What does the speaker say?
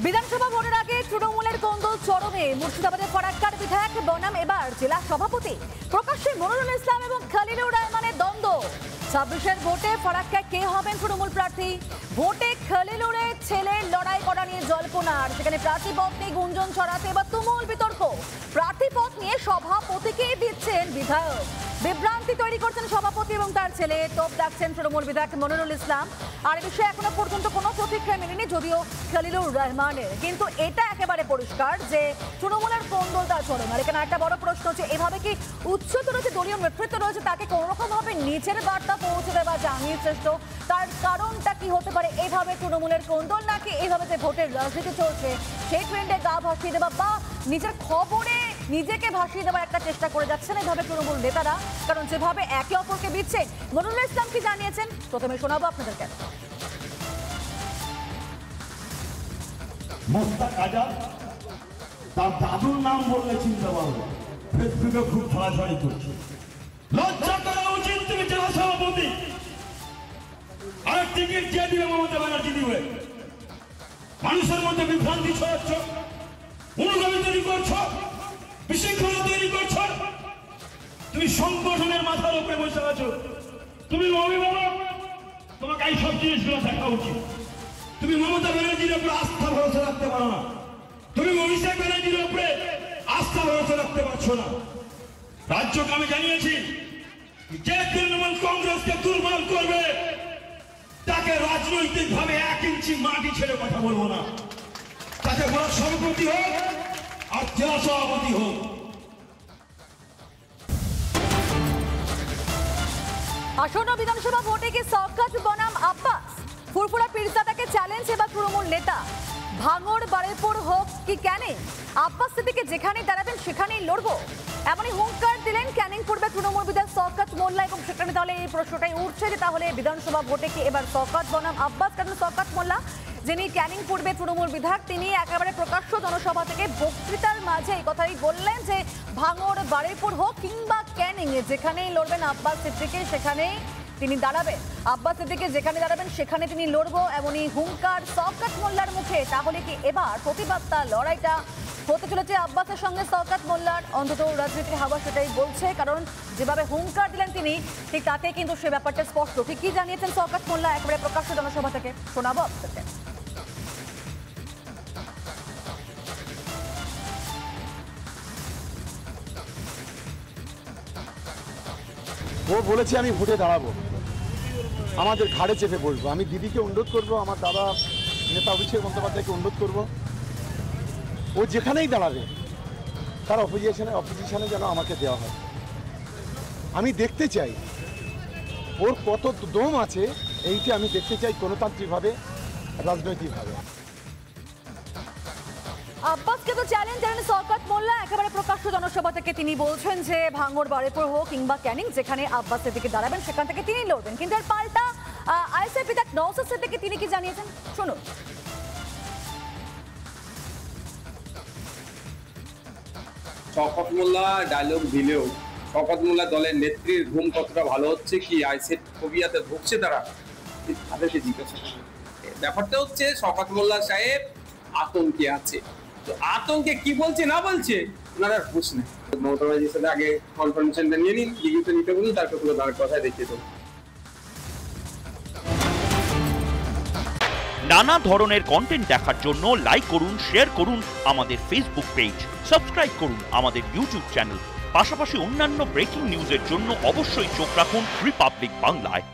বিধানসভা ভোটের আগে তৃণমূলের কোন্দল চরমে। মুর্শিদাবাদের ফরাক্কার বিধায়ক বনাম এবার জেলা সভাপতি। প্রকাশ্যে মনিরুল ইসলাম এবং খলিলুর রহমানের দ্বন্দ্ব। 26-এর ভোটে ফরাক্কায় কে হবেন তৃণমূল প্রার্থী? ভোটে খলিলুরের ছেলের লড়াই করা নিয়ে জল্পনার। সেখানে প্রার্থী পদ নিয়ে গুঞ্জন ছড়াতে এবার তুমুল বিতর্ক। প্রার্থী পদ নিয়ে সভাপতিকেই দিচ্ছেন বিধায়ক। বিভ্রান্তি তৈরি করছেন সভাপতি এবং তার ছেলে। তোপ ডাকছেন তৃণমূল বিধায়ক মনিরুল ইসলাম। আর এই বিষয়ে এখনো পর্যন্ত কোনো প্রতিক্রিয়া মেলেনি যদিও খলিলুর রহমানের। কিন্তু এটা একেবারে পরিষ্কার যে তৃণমূলের কোন্দল তার চরমে। আর এখানে একটা বড় প্রশ্ন হচ্ছে, এভাবে কি উচ্চতর যে দলীয় নেতৃত্ব রয়েছে তাকে কোনো রকম ভাবে নিচের বার্তা পৌঁছে দেওয়া জাহাঙ্গীর শ্রেষ্ঠ, তার কারণটা কি হতে পারে? এইভাবে তৃণমূলের কোন্দল, নাকি এইভাবে যে ভোটের রাজনীতি চলছে সেই ট্রেন্ডে গা ভাসিয়ে দেওয়া বা নিজের খবরে নিজেকে ভাসিয়ে দেওয়ার একটা চেষ্টা করে যাচ্ছেন এইভাবে তৃণমূল নেতারা? কারণ যেভাবে একে অপরকে দিচ্ছেন। মনিরুল ইসলাম কি জানিয়েছেন প্রথমে শোনাবো আপনাদেরকে। মোস্তাক আজাদ তার দাদুর নাম বললে চিন্তা পারবে, ফেসবুকে খুব ছড়াছড়ি করছে। লজ্জা করা উচিত, তুমি জেলা সভাপতি। আর টিকিট দিয়ে দিবে মমতা ব্যানার্জি দিবে। মানুষের মধ্যে বিভ্রান্তি ছড়াচ্ছ, অনুগামী তৈরি করছ, বিশৃঙ্খলা তৈরি করছ। তুমি সংগঠনের মাথার উপরে বসে আছো। তুমি অভিভাবক, তোমাকে এই সব জিনিসগুলো দেখা উচিত। তুমি মমতা ব্যানার্জির উপরে আস্থা ভরসা রাখতে পারো না। তুমি অভিষেক ব্যানার্জির উপরে আস্থা ভরসা রাখতে পারছো না। রাজ্যকে আমি জানিয়েছি, যে তৃণমূল কংগ্রেসকে দুর্বল করবে তাকে রাজনৈতিক ভাবে 1 ইঞ্চি মাটি ছেড়ে কথা বলবো না। তাকে বড় সভাপতি হোক আর জেলা সভাপতি হোক। আসন্ন বিধানসভা ভোটে কি শওকত বনাম আব্বাস? ফুরফুরা পীরজাদাকে চ্যালেঞ্জ এবার তৃণমূল নেতা। ভাঙড় বারেপুর হোক কি ক্যানিং, আব্বাস সিদ্দিকী যেখানেই দাঁড়াবেন সেখানেই লড়বো, এমনই হুঙ্কার দিলেন ক্যানিং পূর্বে তৃণমূল বিধায়ক শওকত মোল্লা। এবং সেখানে তাহলে এই প্রশ্নটাই উঠছে যে তাহলে বিধানসভা ভোটে কি এবার শওকত বনাম আব্বাস? কারণ শওকত মোল্লা যিনি ক্যানিং পূর্বে তৃণমূল বিধায়ক, তিনি একেবারে প্রকাশ্য জনসভা থেকে বক্তৃতার মাঝে এই কথাই বললেন যে ভাঙড় বারেপুর হোক কিংবা ক্যানিং যেখানেই লড়বেন আব্বাস সিদ্দিকী সেখানেই তিনি দাঁড়াবেন। আব্বাস সিদ্দিকী যেখানে দাঁড়াবেন সেখানে তিনি লড়বো, এমনই হুঙ্কার শওকত মোল্লার মুখে। তাহলে কি এবার প্রতিবাদটা লড়াইটা হতে চলেছে আব্বাসের সঙ্গে শওকত মোল্লার? অন্তত রাজনীতির হাওয়া সেটাই বলছে, কারণ যেভাবে হুঙ্কার দিলেন তিনি, ঠিক তাতে কিন্তু সে ব্যাপারটা স্পষ্ট। ঠিক কি জানিয়েছেন শওকত মোল্লা একেবারে প্রকাশ্য জনসভা থেকে, শোনাবো আপনাদের। ও বলেছে আমি ভোটে দাঁড়াবো, আমাদের ঘাড়ে চেপে বসবো। আমি দিদিকে অনুরোধ করবো, আমার দাদা নেতা অভিষেক বন্দ্যোপাধ্যায়কে অনুরোধ করবো, ও যেখানেই দাঁড়াবে তার অপোজিশনে যেন আমাকে দেওয়া হয়। আমি দেখতে চাই ওর কত দম আছে, এইটা আমি দেখতে চাই গণতান্ত্রিকভাবে, রাজনৈতিকভাবে। আব্বাসকে তো চ্যালেঞ্জ জানান শওকত মোল্লা একেবারে প্রকাশ্য জনসভা থেকে। তিনি বলছেন যে ভাঙড় বারেপুর হোক কিংবা ক্যানিং যেখানে আব্বাস সিদ্দিকী দাঁড়াবেন সেখান থেকে তিনি লড়বেন। কিন্তু এর পাল্টা আইএসএফ বিধায়ক নওশাদ সিদ্দিকী তিনি কি জানিয়েছেন শুনুন। শওকত মোল্লা ডায়লগ দিলেও শওকত মোল্লা দলের নেত্রীর ঘুম কতটা ভালো হচ্ছে, কি আইসেট ফোবিয়াতে ভুগছে তারা, তাদেরকে জিজ্ঞাসা করবে। ব্যাপারটা হচ্ছে শওকত মোল্লা সাহেব আতঙ্কে আছে। তো আতঙ্কে কি বলছে না বলছে ওনারা হুঁশ নেই। মমতা ব্যানার্জির সাথে আগে কনফার্মেশনটা নিয়ে নিন, লিখিত নিতে বলুন, তারপর পুরো তার কথায় দেখিয়ে দেবো। নানা ধরনের কন্টেন্ট দেখার জন্য লাইক করুন, শেয়ার করুন আমাদের ফেসবুক পেজ, সাবস্ক্রাইব করুন আমাদের ইউটিউব চ্যানেল। পাশাপাশি অন্যান্য ব্রেকিং নিউজের জন্য অবশ্যই চোখ রাখুন রিপাবলিক বাংলায়।